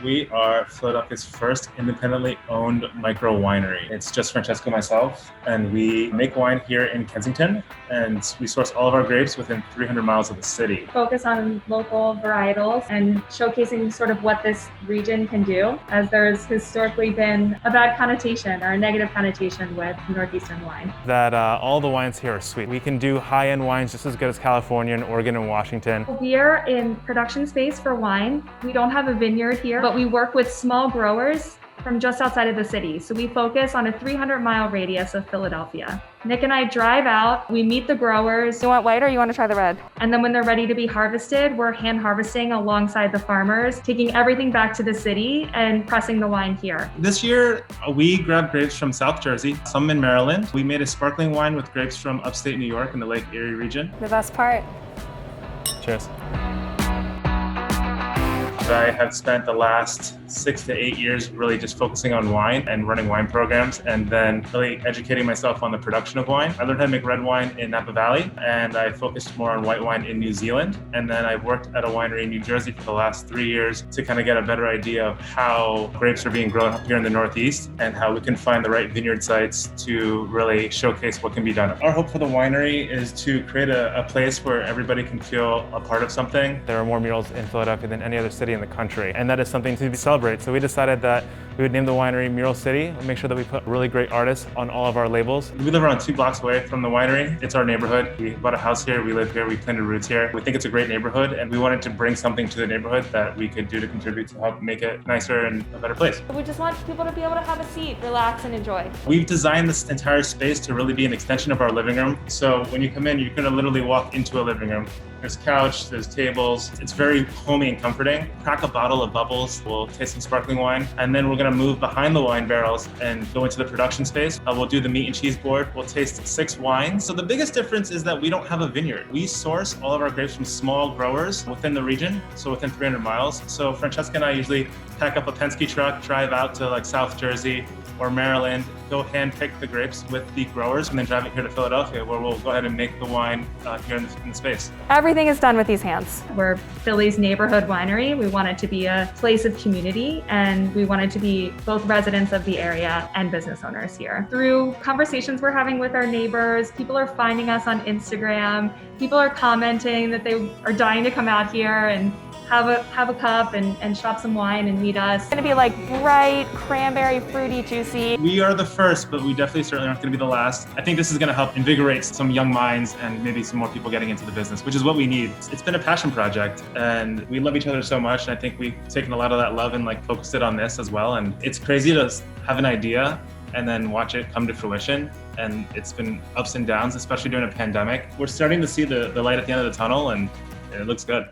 We are Philadelphia's first independently owned micro winery. It's just Francesco and myself, and we make wine here in Kensington, and we source all of our grapes within 300 miles of the city. Focus on local varietals and showcasing sort of what this region can do, as there's historically been a bad connotation or a negative connotation with Northeastern wine. That all the wines here are sweet. We can do high-end wines just as good as California and Oregon and Washington. We are in production space for wine. We don't have a vineyard here, but we work with small growers from just outside of the city. So we focus on a 300-mile radius of Philadelphia. Nick and I drive out, we meet the growers. You want white or you want to try the red? And then when they're ready to be harvested, we're hand harvesting alongside the farmers, taking everything back to the city and pressing the wine here. This year, we grabbed grapes from South Jersey, some in Maryland. We made a sparkling wine with grapes from upstate New York in the Lake Erie region. The best part. Cheers. I have spent the last 6 to 8 years really just focusing on wine and running wine programs, and then really educating myself on the production of wine. I learned how to make red wine in Napa Valley, and I focused more on white wine in New Zealand. And then I worked at a winery in New Jersey for the last 3 years to kind of get a better idea of how grapes are being grown here in the Northeast and how we can find the right vineyard sites to really showcase what can be done. Our hope for the winery is to create a place where everybody can feel a part of something. There are more murals in Philadelphia than any other city in the country, and that is something to celebrate. So we decided that we would name the winery Mural City and make sure that we put really great artists on all of our labels. We live around 2 blocks away from the winery. It's our neighborhood. We bought a house here, we live here, we planted roots here. We think it's a great neighborhood, and we wanted to bring something to the neighborhood that we could do to contribute to help make it nicer and a better place. We just want people to be able to have a seat, relax, and enjoy. We've designed this entire space to really be an extension of our living room. So when you come in, you're gonna literally walk into a living room. There's couch, there's tables. It's very homey and comforting. Crack a bottle of bubbles. We'll taste some sparkling wine. And then we're gonna move behind the wine barrels and go into the production space. We'll do the meat and cheese board. We'll taste 6 wines. So the biggest difference is that we don't have a vineyard. We source all of our grapes from small growers within the region, so within 300 miles. So Francesca and I usually pack up a Penske truck, drive out to like South Jersey or Maryland, go hand pick the grapes with the growers, and then drive it here to Philadelphia, where we'll go ahead and make the wine here in the space. Everything is done with these hands. We're Philly's neighborhood winery. We want it to be a place of community, and we want it to be both residents of the area and business owners here. Through conversations we're having with our neighbors, people are finding us on Instagram. People are commenting that they are dying to come out here and have a cup and shop some wine and meet us. It's gonna be like bright, cranberry, fruity, juicy. We are the first, but we definitely certainly aren't gonna be the last. I think this is gonna help invigorate some young minds and maybe some more people getting into the business, which is what we need. It's been a passion project, and we love each other so much, and I think we've taken a lot of that love and like focused it on this as well. And it's crazy to have an idea and then watch it come to fruition. And it's been ups and downs, especially during a pandemic. We're starting to see the light at the end of the tunnel, and it looks good.